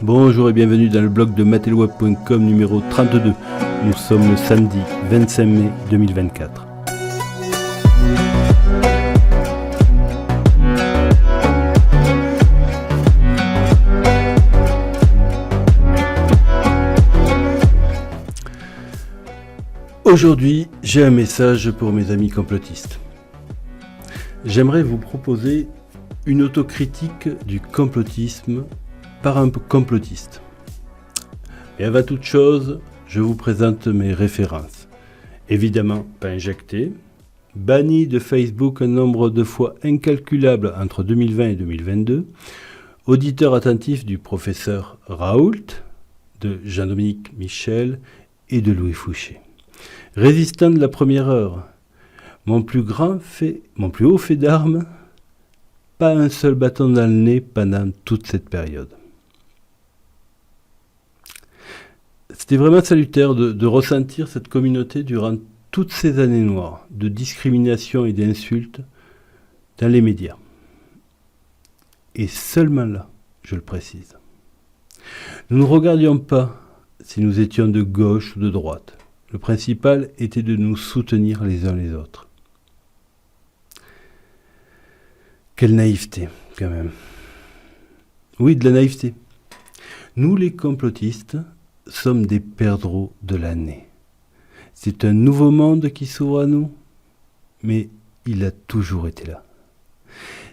Bonjour et bienvenue dans le blog de matelweb.com numéro 32. Nous sommes le samedi 25 mai 2024. Aujourd'hui, j'ai un message pour mes amis complotistes. J'aimerais vous proposer une autocritique du complotisme par un complotiste. Et avant toute chose, je vous présente mes références. Évidemment, pas injectées, banni de Facebook un nombre de fois incalculable entre 2020 et 2022, auditeur attentif du professeur Raoult, de Jean-Dominique Michel et de Louis Fouché. Résistant de la première heure, mon plus haut fait d'armes, pas un seul bâton dans le nez pendant toute cette période. C'était vraiment salutaire de ressentir cette communauté durant toutes ces années noires de discrimination et d'insultes dans les médias. Et seulement là, je le précise. Nous ne regardions pas si nous étions de gauche ou de droite. Le principal était de nous soutenir les uns les autres. Quelle naïveté, quand même. Oui, de la naïveté. Nous, les complotistes, sommes des perdreaux de l'année. C'est un nouveau monde qui s'ouvre à nous, mais il a toujours été là.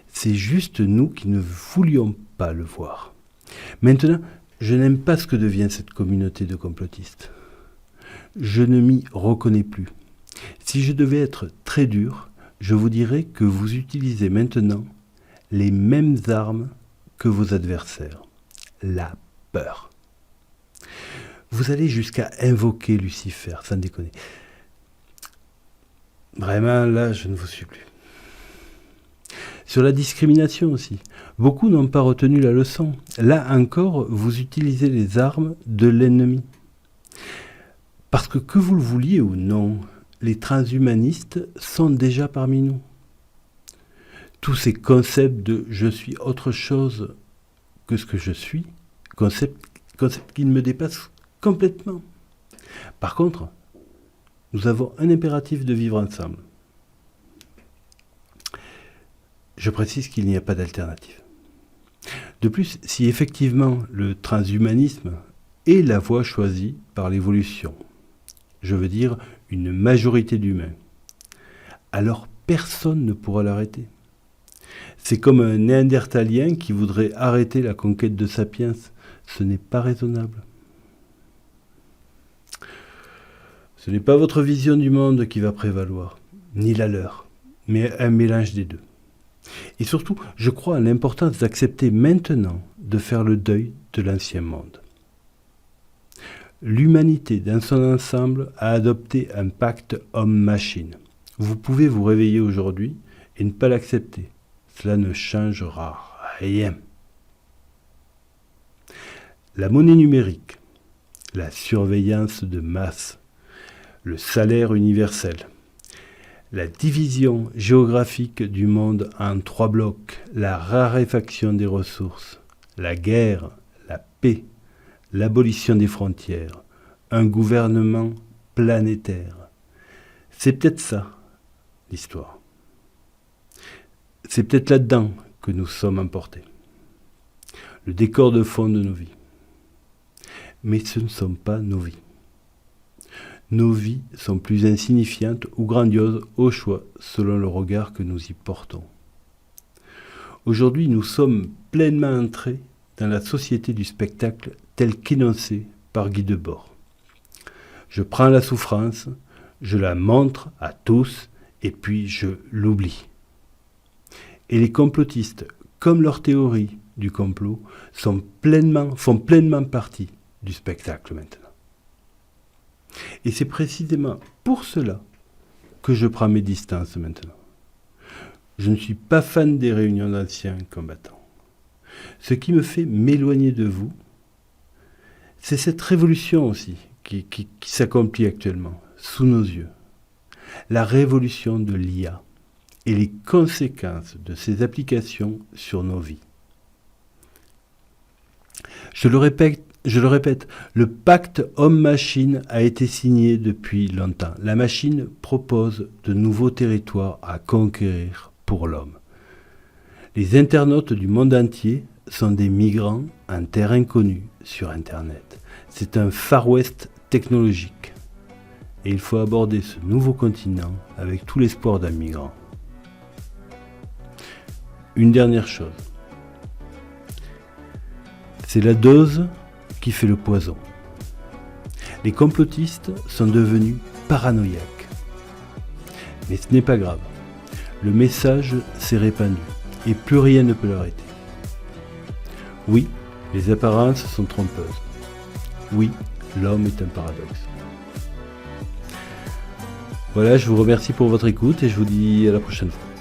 C'est juste nous qui ne voulions pas le voir. Maintenant, je n'aime pas ce que devient cette communauté de complotistes. Je ne m'y reconnais plus. Si je devais être très dur, je vous dirais que vous utilisez maintenant les mêmes armes que vos adversaires. La peur. Vous allez jusqu'à invoquer Lucifer, sans déconner. Vraiment, là, je ne vous suis plus. Sur la discrimination aussi, beaucoup n'ont pas retenu la leçon. Là encore, vous utilisez les armes de l'ennemi. Parce que vous le vouliez ou non, les transhumanistes sont déjà parmi nous. Tous ces concepts de « je suis autre chose que ce que je suis », concepts qui me dépassent complètement. Par contre, nous avons un impératif de vivre ensemble. Je précise qu'il n'y a pas d'alternative. De plus, si effectivement le transhumanisme est la voie choisie par l'évolution, je veux dire une majorité d'humains, alors personne ne pourra l'arrêter. C'est comme un néandertalien qui voudrait arrêter la conquête de Sapiens. Ce n'est pas raisonnable. Ce n'est pas votre vision du monde qui va prévaloir, ni la leur, mais un mélange des deux. Et surtout, je crois à l'importance d'accepter maintenant de faire le deuil de l'ancien monde. L'humanité dans son ensemble a adopté un pacte homme-machine. Vous pouvez vous réveiller aujourd'hui et ne pas l'accepter. Cela ne changera rien. La monnaie numérique, la surveillance de masse, le salaire universel, la division géographique du monde en 3 blocs, la raréfaction des ressources, la guerre, la paix, l'abolition des frontières, un gouvernement planétaire. C'est peut-être ça, l'histoire. C'est peut-être là-dedans que nous sommes emportés. Le décor de fond de nos vies. Mais ce ne sont pas nos vies. Nos vies sont plus insignifiantes ou grandioses au choix, selon le regard que nous y portons. Aujourd'hui, nous sommes pleinement entrés dans la société du spectacle tel qu'énoncé par Guy Debord. Je prends la souffrance, je la montre à tous, et puis je l'oublie. Et les complotistes, comme leur théorie du complot, font pleinement partie du spectacle maintenant. Et c'est précisément pour cela que je prends mes distances maintenant. Je ne suis pas fan des réunions d'anciens combattants. Ce qui me fait m'éloigner de vous, c'est cette révolution aussi qui s'accomplit actuellement, sous nos yeux. La révolution de l'IA et les conséquences de ces applications sur nos vies. Je le répète, le pacte homme-machine a été signé depuis longtemps. La machine propose de nouveaux territoires à conquérir pour l'homme. Les internautes du monde entier sont des migrants en terre inconnue sur Internet. C'est un Far West technologique. Et il faut aborder ce nouveau continent avec tout l'espoir d'un migrant. Une dernière chose. C'est la dose qui fait le poison. Les complotistes sont devenus paranoïaques. Mais ce n'est pas grave. Le message s'est répandu et plus rien ne peut l'arrêter. Oui, les apparences sont trompeuses. Oui, l'homme est un paradoxe. Voilà, je vous remercie pour votre écoute et je vous dis à la prochaine fois.